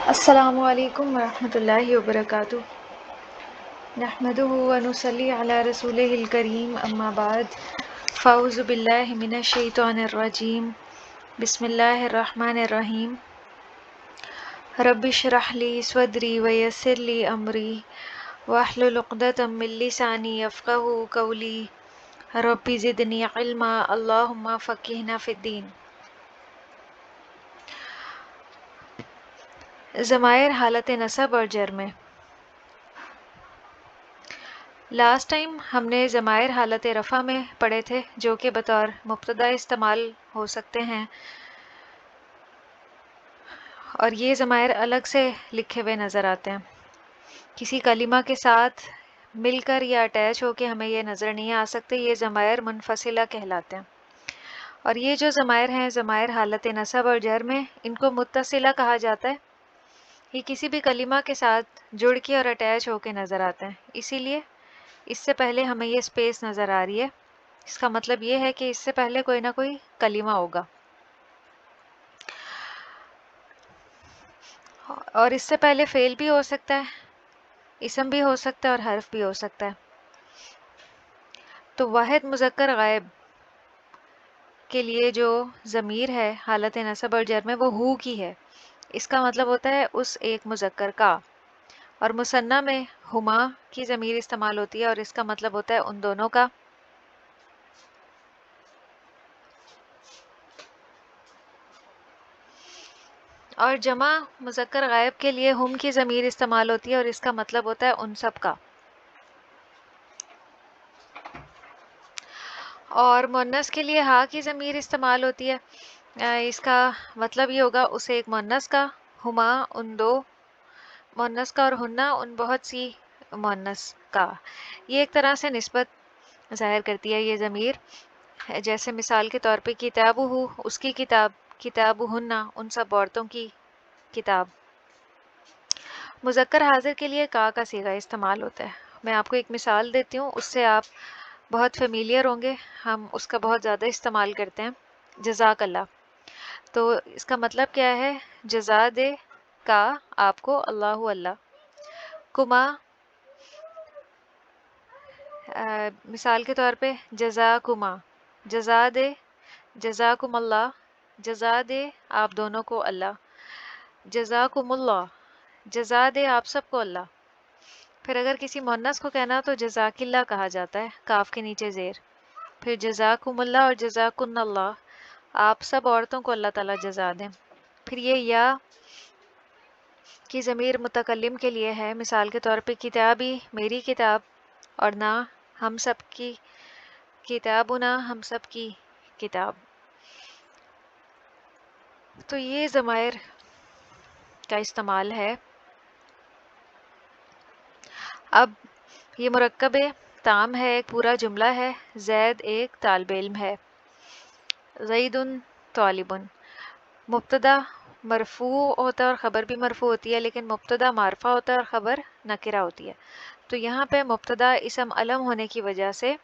السلام علیکم ورحمۃ اللہ وبرکاتہ نحمده ونصلی علی رسولہ الکریم اما بعد فاعوذ باللہ من الشیطان الرجیم بسم اللہ الرحمن الرحیم رب اشرح لی صدری ویسر لی امری واحلل عقدۃ من لسانی یفقہوا قولی رب زدنی علما اللہم فقہنا فی الدین۔ ضمائر حالت نصب اور جر میں لاسٹ ٹائم ہم نے ضمائر حالت رفع میں پڑھے تھے جو کہ بطور مبتدا استعمال ہو سکتے ہیں، اور یہ ضمائر الگ سے لکھے ہوئے نظر آتے ہیں، کسی کلمہ کے ساتھ مل کر یا اٹیچ ہو کے ہمیں یہ نظر نہیں آ سکتے، یہ ضمائر منفصلہ کہلاتے ہیں۔ اور یہ جو ضمائر ہیں ضمائر حالت نصب اور جر میں، ان کو متصلہ کہا جاتا ہے، یہ کسی بھی کلمہ کے ساتھ جڑ کے اور اٹیچ ہو کے نظر آتے ہیں، اسی لیے اس سے پہلے ہمیں یہ سپیس نظر آ رہی ہے، اس کا مطلب یہ ہے کہ اس سے پہلے کوئی نہ کوئی کلمہ ہوگا، اور اس سے پہلے فعل بھی ہو سکتا ہے، اسم بھی ہو سکتا ہے اور حرف بھی ہو سکتا ہے۔ تو واحد مذکر غائب کے لیے جو ضمیر ہے حالت نصب اور جر میں وہ ہو کی ہے، اس کا مطلب ہوتا ہے اس ایک مذکر کا، اور مثنیٰ میں ہما کی ضمیر استعمال ہوتی ہے اور اس کا مطلب ہوتا ہے ان دونوں کا۔ اور جمع مذکر غائب کے لیے ہم کی ضمیر استعمال ہوتی ہے اور اس کا مطلب ہوتا ہے ان سب کا۔ اور مؤنث کے لیے ہا کی ضمیر استعمال ہوتی ہے، اس کا مطلب یہ ہوگا اسے ایک مؤنث کا، ہما ان دو مؤنث کا، اور ہنہ ان بہت سی مؤنث کا۔ یہ ایک طرح سے نسبت ظاہر کرتی ہے یہ ضمیر، جیسے مثال کے طور پہ کتاب ہو اس کی کتاب، کتاب ہنہ ان سب عورتوں کی کتاب۔ مذکر حاضر کے لیے کا صیغہ استعمال ہوتا ہے، میں آپ کو ایک مثال دیتی ہوں، اس سے آپ بہت فیملیئر ہوں گے، ہم اس کا بہت زیادہ استعمال کرتے ہیں۔ جزاک اللہ، تو اس کا مطلب کیا ہے؟ جزا دے کا آپ کو اللہ اللہ۔ کما مثال کے طور پہ جزاکما، جزا دے جزاکم اللہ، جزا دے آپ دونوں کو اللہ۔ جزاکم اللہ، جزا دے آپ سب کو اللہ۔ پھر اگر کسی مؤنث کو کہنا تو جزاک اللہ کہا جاتا ہے، کاف کے نیچے زیر۔ پھر جزاکم اللہ اور جزاکن اللہ، آپ سب عورتوں کو اللہ تعالیٰ جزا دیں۔ پھر یہ یا کی ضمیر متکلم کے لیے ہے، مثال کے طور پہ کتابی میری کتاب، اور نہ ہم سب کی کتابنا ہم سب کی کتاب۔ تو یہ ضمائر کا استعمال ہے۔ اب یہ مرکب تام ہے، ایک پورا جملہ ہے، زید ایک طالب علم ہے، زید طالب۔ مبتدا مرفوع ہوتا ہے اور خبر بھی مرفوع ہوتی ہے، لیکن مبتدا معرفہ ہوتا ہے اور خبر نکرہ ہوتی ہے۔ تو یہاں پہ مبتدا اسم علم ہونے کی وجہ سے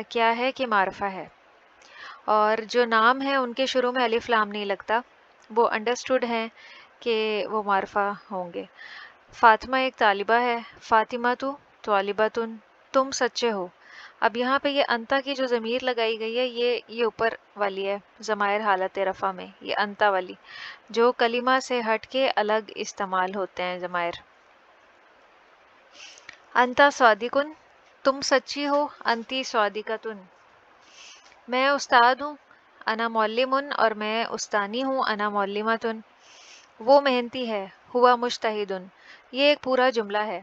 کیا ہے کہ معرفہ ہے، اور جو نام ہیں ان کے شروع میں الف لام نہیں لگتا، وہ انڈرسٹوڈ ہیں کہ وہ معرفہ ہوں گے۔ فاطمہ ایک طالبہ ہے، فاطمہ تو طالبۃن، تم سچے ہو۔ اب یہاں پہ یہ انتا کی جو ضمیر لگائی گئی ہے یہ اوپر والی ہے ضمائر حالت رفع میں، یہ انتا والی جو کلمہ سے ہٹ کے الگ استعمال ہوتے ہیں ضمائر۔ انتا صادقن، تم سچی ہو، انتی صادقتن۔ میں استاد ہوں، انا معلمن، اور میں استانی ہوں، انا معلمتن۔ وہ محنتی ہے، ہوا مجتہدن۔ یہ ایک پورا جملہ ہے۔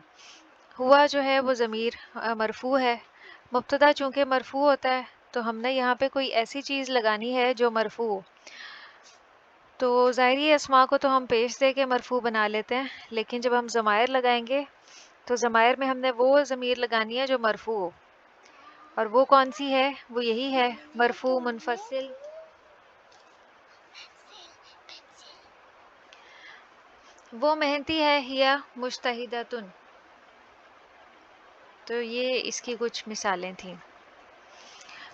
ہوا جو ہے وہ ضمیر مرفوع ہے، مبتدا چونکہ مرفوع ہوتا ہے تو ہم نے یہاں پہ کوئی ایسی چیز لگانی ہے جو مرفوع ہو۔ تو ظاہری اسماء کو تو ہم پیش دے کے مرفوع بنا لیتے ہیں، لیکن جب ہم ضمائر لگائیں گے تو ضمائر میں ہم نے وہ ضمیر لگانی ہے جو مرفوع ہو، اور وہ کون سی ہے؟ وہ یہی ہے مرفوع منفصل۔ وہ محنتی ہے، ہیا مجتہدۃن۔ تو یہ اس کی کچھ مثالیں تھیں۔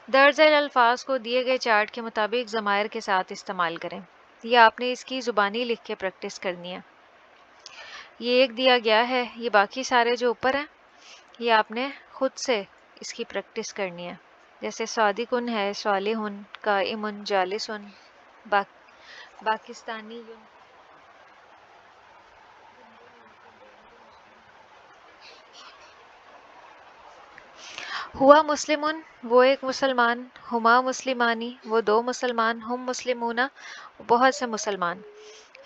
درج ذیل الفاظ کو دیے گئے چارٹ کے مطابق ضمائر کے ساتھ استعمال کریں۔ یہ آپ نے اس کی زبانی لکھ کے پریکٹس کرنی ہے. یہ ایک دیا گیا ہے، یہ باقی سارے جو اوپر ہیں یہ آپ نے خود سے اس کی پریکٹس کرنی ہے. جیسے صادقن ہے، صالحن، قائمن، جالسن، پاکستانی. ہوا مسلمن، وہ ایک مسلمان. ہما مسلمانی، وہ دو مسلمان. ہم مسلمون، بہت سے مسلمان.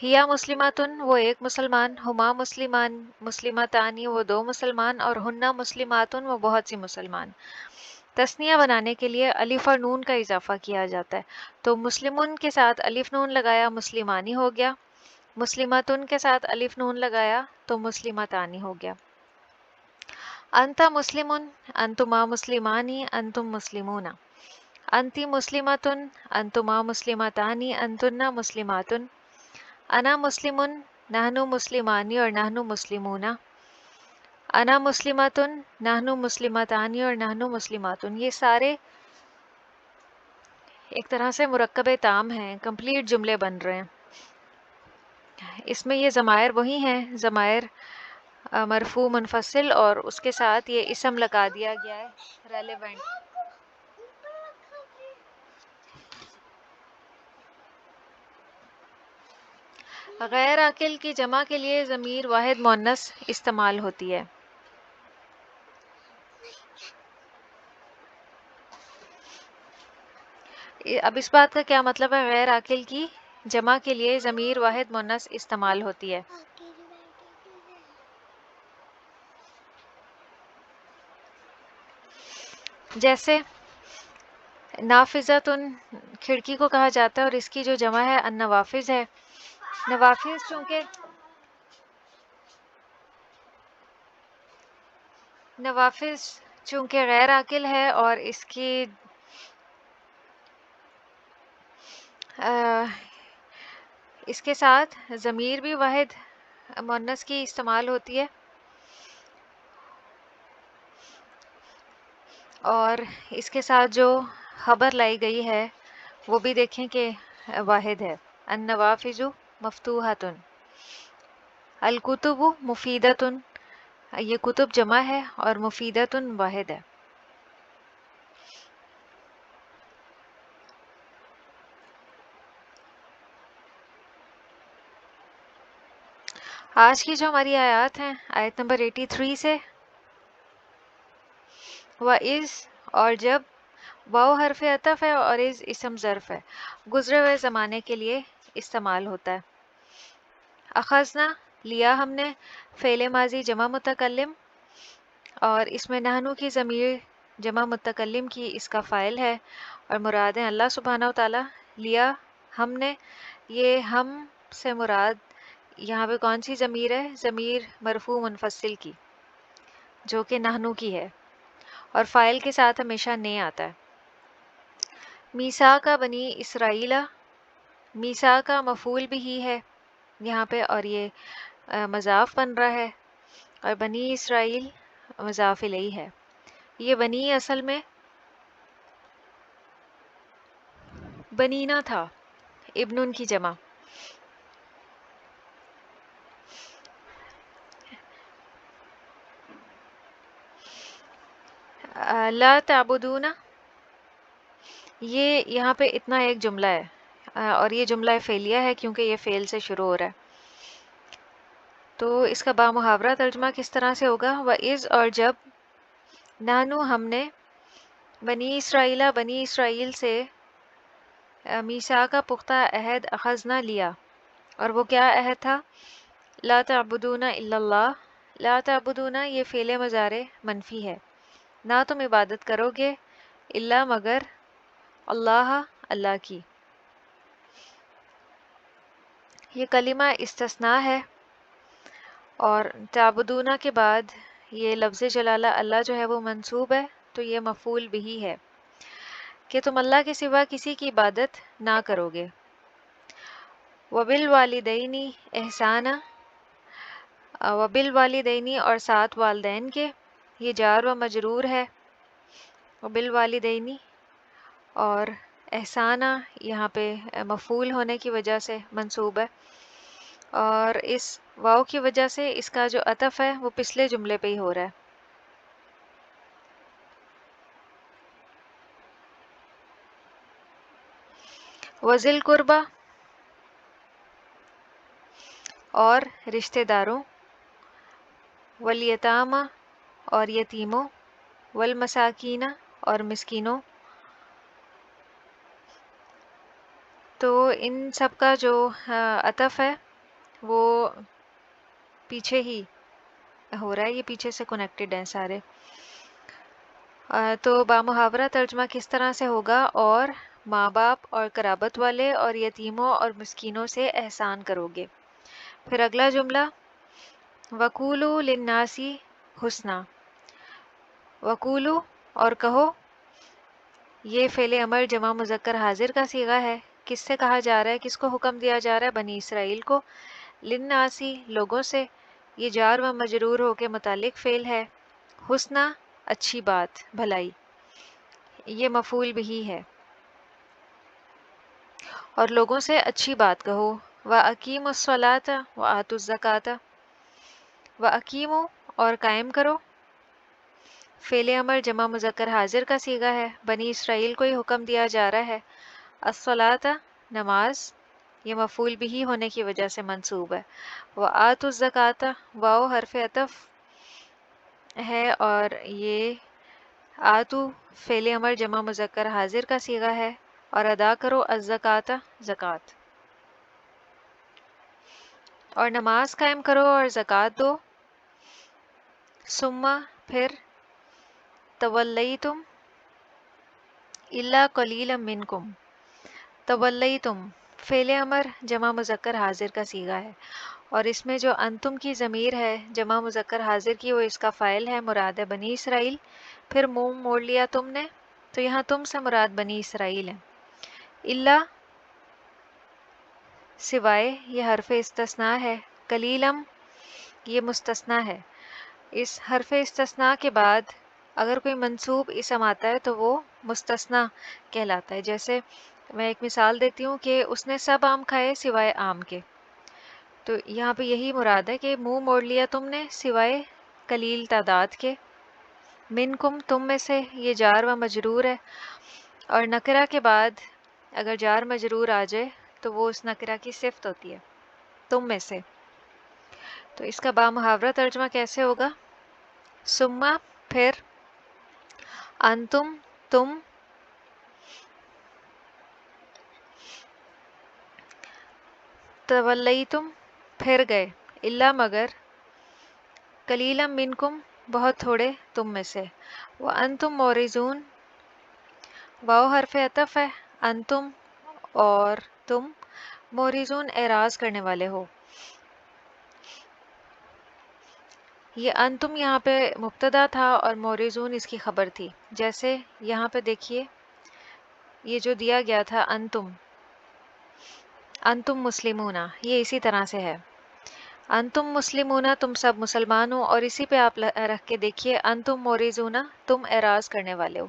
ہیا مسلماتن، وہ ایک مسلمان. ہما مسلماتانی، وہ دو مسلمان. اور ہننا مسلماتن، وہ بہت سی مسلمان. تسنیہ بنانے کے لیے الف اور نون کا اضافہ کیا جاتا ہے. تو مسلمن کے ساتھ الف نون لگایا مسلمانی ہو گیا. مسلماتن کے ساتھ الف نون لگایا تو مسلماتانی ہو گیا. انتا مسلمن، انتما مسلمانی، انتم مسلمون. انتی مسلمتن، انتما مسلمتانی، انتن مسلماتن. انا مسلمن، نحن مسلمانی اور نحن مسلمون. انا مسلمتن، نحن مسلمتانی اور نحن مسلماتن. یہ سارے ایک طرح سے مرکب تام ہیں، کمپلیٹ جملے بن رہے ہیں. اس میں یہ ضمائر وہی ہیں، ضمائر مرفوع منفصل، اور اس کے ساتھ یہ اسم لگا دیا گیا ہے ریلیونٹ. غیر عاقل کی جمع کے لیے ضمیر واحد مؤنث استعمال ہوتی ہے. اب اس بات کا کیا مطلب ہے؟ غیر عاقل کی جمع کے لیے ضمیر واحد مؤنث استعمال ہوتی ہے. جیسے نافذتن کھڑکی کو کہا جاتا ہے، اور اس کی جو جمع ہے النوافذ ہے. نوافذ چونکہ غیر عاقل ہے اور اس کی اس کے ساتھ ضمیر بھی واحد مؤنث کی استعمال ہوتی ہے، اور اس کے ساتھ جو خبر لائی گئی ہے وہ بھی دیکھیں کہ واحد ہے. النوافذ مفتوحۃ. الکتب مفیدۃ. یہ کتب جمع ہے اور مفیدۃ واحد ہے. آج کی جو ہماری آیات ہیں، آیت نمبر 83 سے وَإِذْ اور جب، واو حرف عطف ہے اور از اسم ظرف ہے، گزرے ہوئے زمانے کے لیے استعمال ہوتا ہے. اخذنا لیا ہم نے، فعل ماضی جمع متکلم، اور اس میں نحنو کی ضمیر جمع متکلم کی اس کا فاعل ہے، اور مراد ہے اللہ سبحانہ و تعالی. لیا ہم نے، یہ ہم سے مراد یہاں پہ کون سی ضمیر ہے؟ ضمیر مرفوع منفصل کی جو کہ نحنو کی ہے، اور فاعل کے ساتھ ہمیشہ نے آتا ہے. میسا کا بنی اسرائیل، میسا کا مفعول بھی ہی ہے یہاں پہ، اور یہ مضاف بن رہا ہے، اور بنی اسرائیل مضاف الیہ ہے. یہ بنی اصل میں بنینا تھا، ابن کی جمع. لا تعبدون، یہ یہاں پہ اتنا ایک جملہ ہے، اور یہ جملہ فعلیہ ہے کیونکہ یہ فعل سے شروع ہو رہا ہے. تو اس کا بامحاورہ ترجمہ کس طرح سے ہوگا؟ وَإِذْ اور جب، نانو ہم نے، بنی اسرائیل بنی اسرائیل سے، میثاق کا پختہ عہد اخذنا لیا، اور وہ کیا عہد تھا؟ لا تعبدون الا اللہ. لا تعبدون یہ فعل مضارع منفی ہے، نہ تم عبادت کرو گے، الا مگر، اللہ اللہ کی. یہ کلمہ استثناء ہے، اور تعبدون کے بعد یہ لفظ جلالہ اللہ جو ہے وہ منصوب ہے، تو یہ مفعول بھی ہے کہ تم اللہ کے سوا کسی کی عبادت نہ کرو گے. وبالوالدین احسانا، وبالوالدین اور ساتھ والدین کے، یہ جار و مجرور ہے. وبالوالدین، اور احسانہ یہاں پہ مفعول ہونے کی وجہ سے منصوب ہے، اور اس واو کی وجہ سے اس کا جو عطف ہے وہ پچھلے جملے پہ ہی ہو رہا ہے۔ وذل قربا اور رشتہ داروں، والیتامہ اور یتیموں، والمساکین اور مسکینوں، تو ان سب کا جو عطف ہے وہ پیچھے ہی ہو رہا ہے، یہ پیچھے سے کنیکٹڈ ہیں سارے۔ تو بامحاورہ ترجمہ کس طرح سے ہوگا؟ اور ماں باپ اور قرابت والے اور یتیموں اور مسکینوں سے احسان کرو گے۔ پھر اگلا جملہ وَقُولُوا لِلنَّاسِ حسنا، وَقُولُوا اور کہو، یہ فعل امر جمع مذکر حاضر کا صیغہ ہے۔ کس سے کہا جا رہا ہے؟ کس کو حکم دیا جا رہا ہے؟ بنی اسرائیل کو۔ للناسی لوگوں سے، یہ جار و مجرور ہو کے متعلق فعل ہے۔ حسنا اچھی بات، بھلائی، یہ مفعول بھی ہے، اور لوگوں سے اچھی بات کہو۔ وَأَقِیمُوا الصَّلَاةَ وَآتُوا الزَّکَاةَ، وَأَقِیمُوا اور قائم کرو، فعل امر جمع مذکر حاضر کا صیغہ ہے، بنی اسرائیل کو یہ حکم دیا جا رہا ہے۔ الصلاۃ نماز، یہ مفعول بھی ہونے کی وجہ سے منصوب ہے۔ وَآتُوا الزَّکَاةَ واو حرف عطف ہے، اور یہ آتو فعل امر جمع مذکر حاضر کا صیغہ ہے، اور ادا کرو الزکاۃ زکوٰۃ، اور نماز قائم کرو اور زکوٰۃ دو۔ ثم پھر تولیتم الا قلیلا منکم، تولیتم فعل امر جمع مذکر حاضر کا صیغہ ہے، اور اس میں جو انتم کی ضمیر ہے جمع مذکر حاضر کی، وہ اس کا فاعل ہے، مراد ہے بنی اسرائیل۔ پھر منہ موڑ لیا تم نے، تو یہاں تم سے مراد بنی اسرائیل ہے۔ الا سوائے، یہ حرف استثناء ہے۔ قلیلم یہ مستثنیٰ ہے۔ اس حرف استثناء کے بعد اگر کوئی منصوب اسم آتا ہے تو وہ مستثنیٰ کہلاتا ہے۔ جیسے میں ایک مثال دیتی ہوں کہ اس نے سب آم کھائے سوائے آم کے، تو یہاں پہ یہی مراد ہے کہ منہ موڑ لیا تم نے سوائے قلیل تعداد کے۔ منکم تم میں سے، یہ جار و مجرور ہے، اور نکرہ کے بعد اگر جار مجرور آ جائے تو وہ اس نکرہ کی صفت ہوتی ہے، تم میں سے۔ تو اس کا بامحاورہ ترجمہ کیسے ہوگا؟ ثم پھر، انتم تم، تولیتم پھر گئے، الا مگر، قلیلا منکم بہت تھوڑے تم میں سے، وانتم مورزون واو حرف عطف ہے، انتم اور تم، مورزون اعراض کرنے والے ہو۔ یہ انتم یہاں پہ مبتدا تھا اور مورزون اس کی خبر تھی۔ جیسے یہاں پہ دیکھیے، یہ جو دیا گیا تھا انتم، انتم مسلمون، یہ اسی طرح سے ہے، انتم مسلمون تم سب مسلمان ہو، اور اسی پہ آپ رکھ کے دیکھیے انتم مورزون تم اعراض کرنے والے ہو،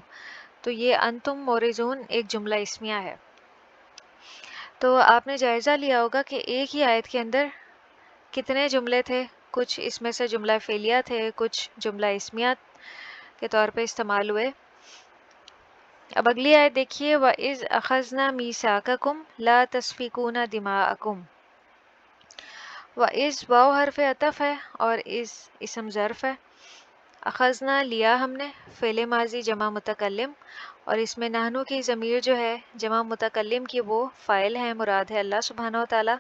تو یہ انتم مورزون ایک جملہ اسمیہ ہے۔ تو آپ نے جائزہ لیا ہوگا کہ ایک ہی آیت کے اندر کتنے جملے تھے، کچھ اس میں سے جملہ فعلیہ تھے، کچھ جملہ اسمیہ کے طور پہ استعمال ہوئے۔ اب اگلی آیت دیکھیے، وَإِذْ أَخَذْنَا مِيثَاقَكُمْ لَا تَسْفِكُونَ دِمَاءَكُمْ، وَإِذْ واو حرف عطف ہے اور اِذ اسم ظرف ہے۔ اخذنا لیا ہم نے، فعل ماضی جمع متکلم، اور اس میں نحنو کی ضمیر جو ہے جمع متکلم کی، وہ فاعل ہے، مراد ہے اللہ سبحانہ و تعالی۔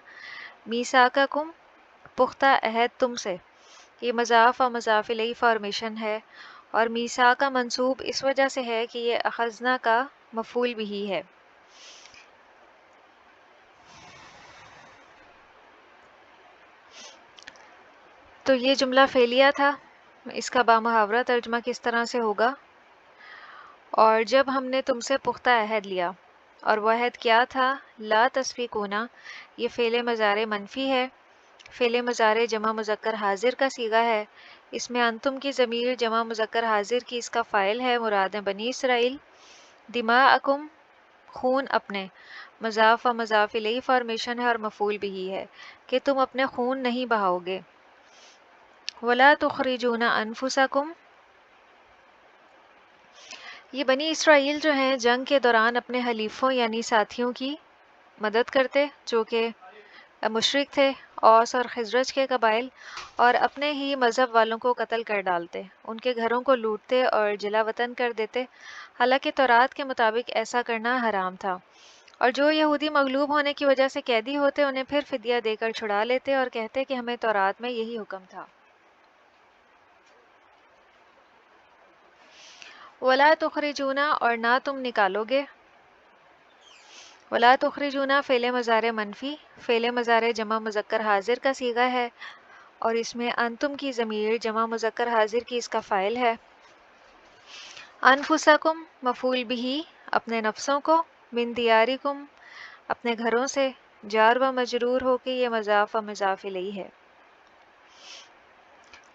میثاقکم پختہ عہد تم سے، یہ مضاف و مضاف الیہ فارمیشن ہے، اور میثاق کا منصوب اس وجہ سے ہے کہ یہ اخذنا کا مفعول بھی ہے۔ تو یہ جملہ فعلیہ تھا، اس کا بامحاورہ ترجمہ کس طرح سے ہوگا؟ اور جب ہم نے تم سے پختہ عہد لیا، اور وہ عہد کیا تھا؟ لا تسفیکونا، یہ فعل مضارع منفی ہے، فعل مضارع جمع مذکر حاضر کا صیغہ ہے، اس میں انتم کی ضمیر جمع مذکر حاضر کی اس کا فاعل ہے، مراد ہے بنی اسرائیل۔ دماءکم خون اپنے، مضاف و مضاف الیہ فارمیشن ہے اور مفعول بھی ہے کہ تم اپنے خون نہیں بہاؤ گے۔ ولا تخرجون انفسکم، یہ بنی اسرائیل جو ہیں جنگ کے دوران اپنے حلیفوں یعنی ساتھیوں کی مدد کرتے جو کہ مشرک تھے، اوس اور خزرج کے قبائل، اور اپنے ہی مذہب والوں کو قتل کر ڈالتے، ان کے گھروں کو لوٹتے اور جلا وطن کر دیتے، حالانکہ تورات کے مطابق ایسا کرنا حرام تھا۔ اور جو یہودی مغلوب ہونے کی وجہ سے قیدی ہوتے انہیں پھر فدیہ دے کر چھڑا لیتے اور کہتے کہ ہمیں تورات میں یہی حکم تھا۔ ولا تخرجونا، اور نہ تم نکالو گے، ولا تخرجونا فعل مضارع منفی، فعل مضارع جمع مذکر حاضر کا صیغہ ہے اور اس میں انتم کی ضمیر جمع مذکر حاضر کی اس کا فاعل ہے۔ انفسکم مفعول بھی، اپنے نفسوں کو، من دیارکم اپنے گھروں سے، جار و مجرور ہو کے یہ مضاف و مضاف الیہ ہے۔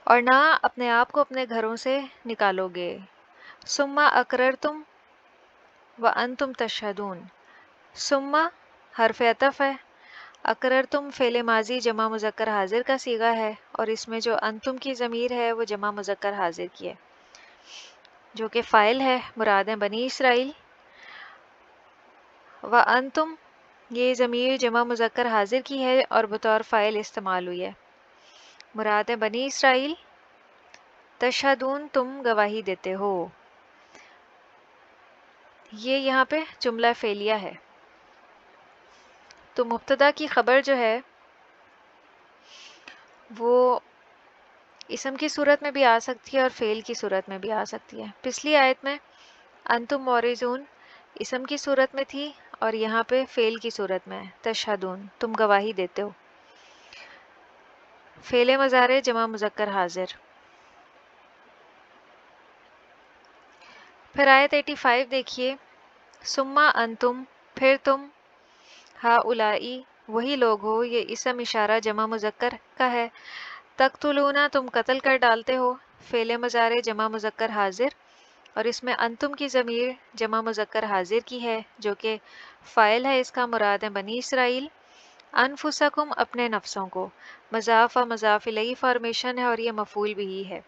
اور نہ اپنے آپ کو اپنے گھروں سے نکالو گے۔ ثم اقررتم وانتم تشہدون، ثم حرف عطف ہے، اقررتم فعل ماضی جمع مذکر حاضر کا صیغہ ہے اور اس میں جو انتم کی ضمیر ہے وہ جمع مذکر حاضر کی ہے جو کہ فاعل ہے، مراد ہے بنی اسرائیل۔ وانتم یہ ضمیر جمع مذکر حاضر کی ہے اور بطور فاعل استعمال ہوئی ہے، مراد ہے بنی اسرائیل۔ تشہدون تم گواہی دیتے ہو، یہ یہاں پہ جملہ فعلیہ ہے، تو مبتدا کی خبر جو ہے وہ اسم کی صورت میں بھی آ سکتی ہے اور فعل کی صورت میں بھی آ سکتی ہے۔ پچھلی آیت میں انتم مورزون اسم کی صورت میں تھی اور یہاں پہ فعل کی صورت میں ہے، تشہدون تم گواہی دیتے ہو، فعل مضارع جمع مذکر حاضر۔ پھر آیت 85 دیکھیے، ثم انتم پھر تم، ہؤلائی وہی لوگ ہو، یہ اسم اشارہ جمع مذکر کا ہے، تقتلون تم قتل کر ڈالتے ہو، فعل مضارع جمع مذکر حاضر اور اس میں انتم کی ضمیر جمع مذکر حاضر کی ہے جو کہ فاعل ہے، اس کا مراد ہے بنی اسرائیل۔ انفسکم اپنے نفسوں کو، مضاف و مضاف الیہ فارمیشن ہے اور یہ مفعول بھی ہے۔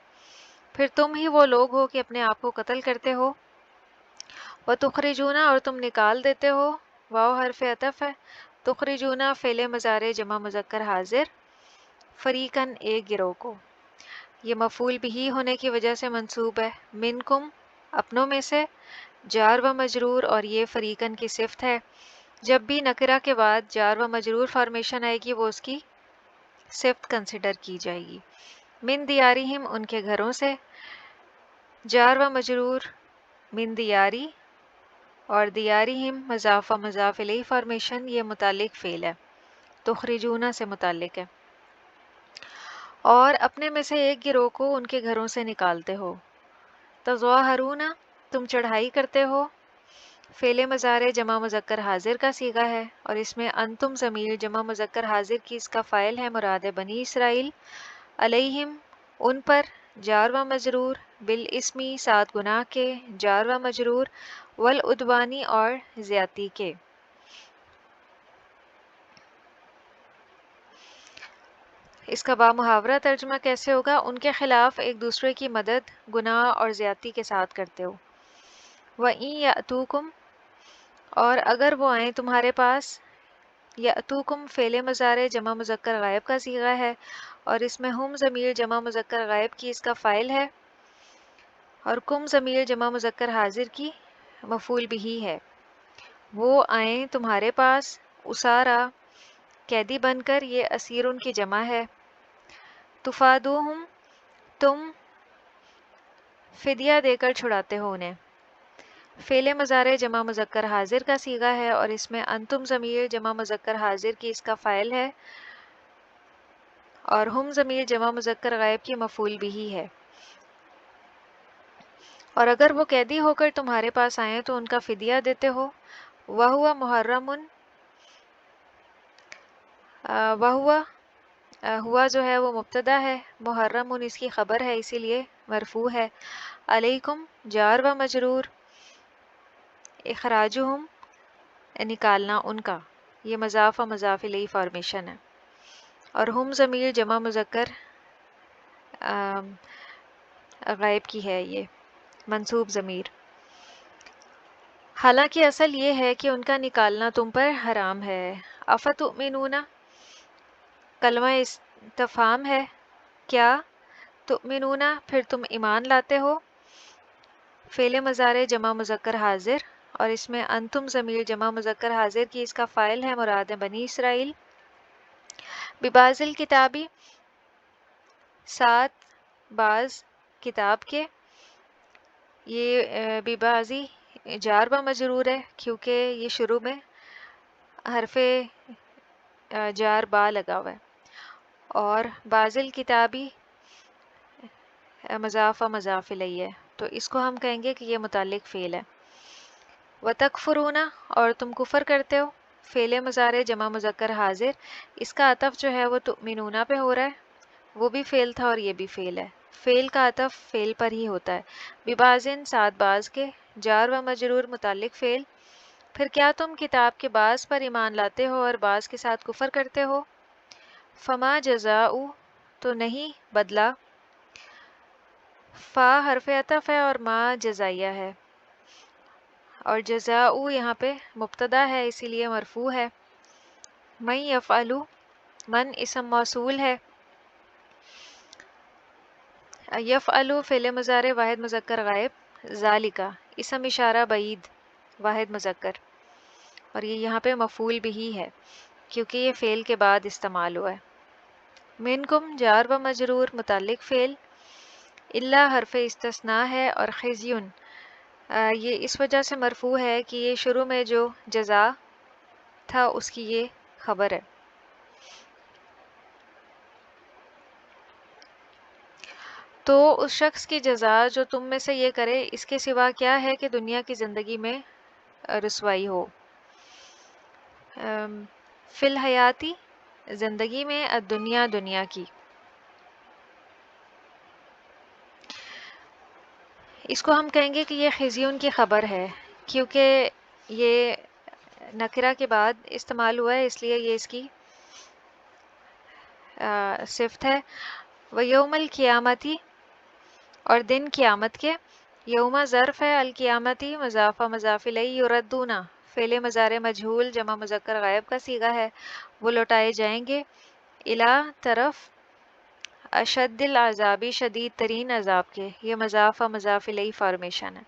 پھر تم ہی وہ لوگ ہو کہ اپنے آپ کو قتل کرتے ہو، وتخرجون اور تم نکال دیتے ہو، واو حرف عطف ہے، تخرجون فعل مضارع جمع مذکر حاضر، فریقاً ایک گروہ کو، یہ مفعول بھی ہونے کی وجہ سے منصوب ہے، منکم اپنوں میں سے، جار و مجرور اور یہ فریقاً کی صفت ہے، جب بھی نکرہ کے بعد جار و مجرور فارمیشن آئے گی وہ اس کی صفت کنسیڈر کی جائے گی۔ من دیارہم ان کے گھروں سے، جار و مجرور من دیاری اور دیارہم مضاف و مضاف الیہ فارمیشن یہ متعلق فعل ہے، تخرجون سے متعلق ہے۔ اور اپنے میں سے ایک گروہ کو ان کے گھروں سے نکالتے ہو، تظاہرون تم چڑھائی کرتے ہو، فعل مضارع جمع مذکر حاضر کا صیغہ ہے اور اس میں انتم ضمیر جمع مذکر حاضر کی اس کا فاعل ہے، مراد ہے بنی اسرائیل۔ علیہم ان پر، جار و مجرور بالاسمی سات گناہ کے، جار و مجرور والعدوانی اور زیادتی کے۔ اس کا بامحاورہ ترجمہ کیسے ہوگا؟ ان کے خلاف ایک دوسرے کی مدد گناہ اور زیادتی کے ساتھ کرتے ہو۔ وَإِن يَأْتُوكُمْ اور اگر وہ آئیں تمہارے پاس، یأتوکم فعل مضارع جمع مذکر غائب کا صیغہ ہے اور اس میں ہم ضمیر جمع مذکر غائب کی اس کا فاعل ہے اور کم ضمیر جمع مذکر حاضر کی مفعول بھی ہے۔ وہ آئیں تمہارے پاس، اسارا قیدی بن کر، یہ اسیر ان کی جمع ہے۔ تفادوہم تم فدیہ دے کر چھڑاتے ہو انہیں، فعل مضارع جمع مذکر حاضر کا صیغہ ہے اور اس میں انتم ضمیر جمع مذکر حاضر کی اس کا فاعل ہے اور ہم ضمیر جمع مذکر غائب کی مفعول بھی ہے۔ اور اگر وہ قیدی ہو کر تمہارے پاس آئیں تو ان کا فدیہ دیتے ہو۔ وَهُوَ مُحَرَّمٌ وَهُوَ ہوا جو ہے وہ مبتدا ہے، محرم اس کی خبر ہے اسی لیے مرفوع ہے۔ علیکم جار و مجرور، اخراجہم نکالنا ان کا، یہ مضاف و مضاف الیہ فارمیشن ہے، اور ہم ضمیر جمع مذکر غائب کی ہے، یہ منصوب ضمیر۔ حالانکہ اصل یہ ہے کہ ان کا نکالنا تم پر حرام ہے۔ افتؤمنون کلمہ استفہام ہے، کیا؟ تؤمنون پھر تم ایمان لاتے ہو، فعل مضارع جمع مذکر حاضر، اور اس میں انتم ضمیر جمع مذکر حاضر کی اس کا فاعل ہے، مراد ہے بنی اسرائیل۔ ببعض الکتابی ساتھ بعض کتاب کے، یہ ببعضی جار با مجرور ہے کیونکہ یہ شروع میں حرف جار با لگا ہوا ہے، اور بعض الکتابی مضاف و مضاف الیہ ہے، تو اس کو ہم کہیں گے کہ یہ متعلق فعل ہے۔ وَتَکْفُرُونَ اور تم کفر کرتے ہو، فعل مضارع جمع مذکر حاضر، اس کا عطف جو ہے وہ تؤمنون پہ ہو رہا ہے، وہ بھی فعل تھا اور یہ بھی فعل ہے، فعل کا عطف فعل پر ہی ہوتا ہے۔ ببعضن ساتھ بعض کے، جار و مجرور متعلق فعل، پھر کیا تم کتاب کے بعض پر ایمان لاتے ہو اور بعض کے ساتھ کفر کرتے ہو؟ فما جزاء تو نہیں بدلہ، فا حرف عطف ہے اور ما جزائیہ ہے، اور جزاء یہاں پہ مبتدا ہے اسی لیے مرفوع ہے۔ من یفعل، من اسم موصول ہے، یفعل فعل مضارع واحد مذکر غائب، ذالکا اسم اشارہ بعید واحد مذکر، اور یہ یہاں پہ مفعول بھی ہے کیونکہ یہ فعل کے بعد استعمال ہوا ہے۔ منکم جار و مجرور متعلق فعل، الا حرف استثناء ہے، اور خزیون یہ اس وجہ سے مرفوع ہے کہ یہ شروع میں جو جزا تھا اس کی یہ خبر ہے۔ تو اس شخص کی جزا جو تم میں سے یہ کرے اس کے سوا کیا ہے کہ دنیا کی زندگی میں رسوائی ہو۔ فی الحیاتی زندگی میں، الدنیا دنیا کی، اس کو ہم کہیں گے کہ یہ خزیون کی خبر ہے کیونکہ یہ نکرہ کے بعد استعمال ہوا ہے، اس لیے یہ اس کی صفت ہے۔ ویوم القیامتی اور دن قیامت کے، یوم ظرف ہے، القیامتی مضاف و مضاف الیہ، یردون فعل مضارع مجہول جمع مذکر غائب کا صیغہ ہے، وہ لوٹائے جائیں گے، الا طرف، اشد العذابی شدید ترین عذاب کے، یہ مضاف و مضاف الیہ فارمیشن ہے،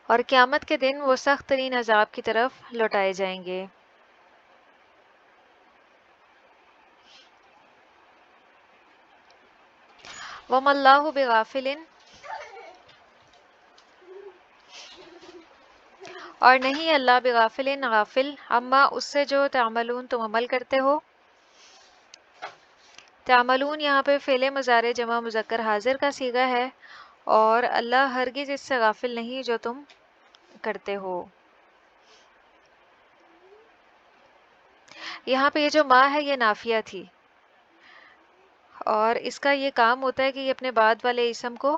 اور قیامت کے دن وہ سخت ترین عذاب کی طرف لوٹائے جائیں گے۔ وَمَا اللَّهُ بِغَافِلٍ اور نہیں اللہ بغافل غافل، اما اس سے جو تعملون تم عمل کرتے ہو۔ تعملون یہاں پہ فعل مضارع جمع مذکر حاضر کا صیغہ ہے، اور اللہ ہرگز اس سے غافل نہیں جو تم کرتے ہو۔ یہاں پہ یہ جو ما ہے یہ نافیہ تھی، اور اس کا یہ کام ہوتا ہے کہ یہ اپنے بعد والے اسم کو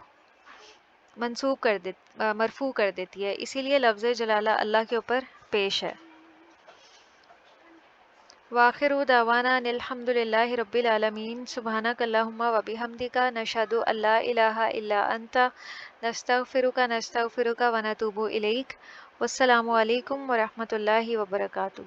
مرفوع کر دیتی ہے، اسی لیے لفظ جلالہ اللہ کے اوپر پیش ہے۔ وآخر دعوانا ان الحمد للہ رب العالمین، سبحانک اللہم و بحمدک، نشہد ان لا الہ الا انت، نستغفرک و نتوب الیک، والسلام علیکم ورحمۃ اللہ وبرکاتہ۔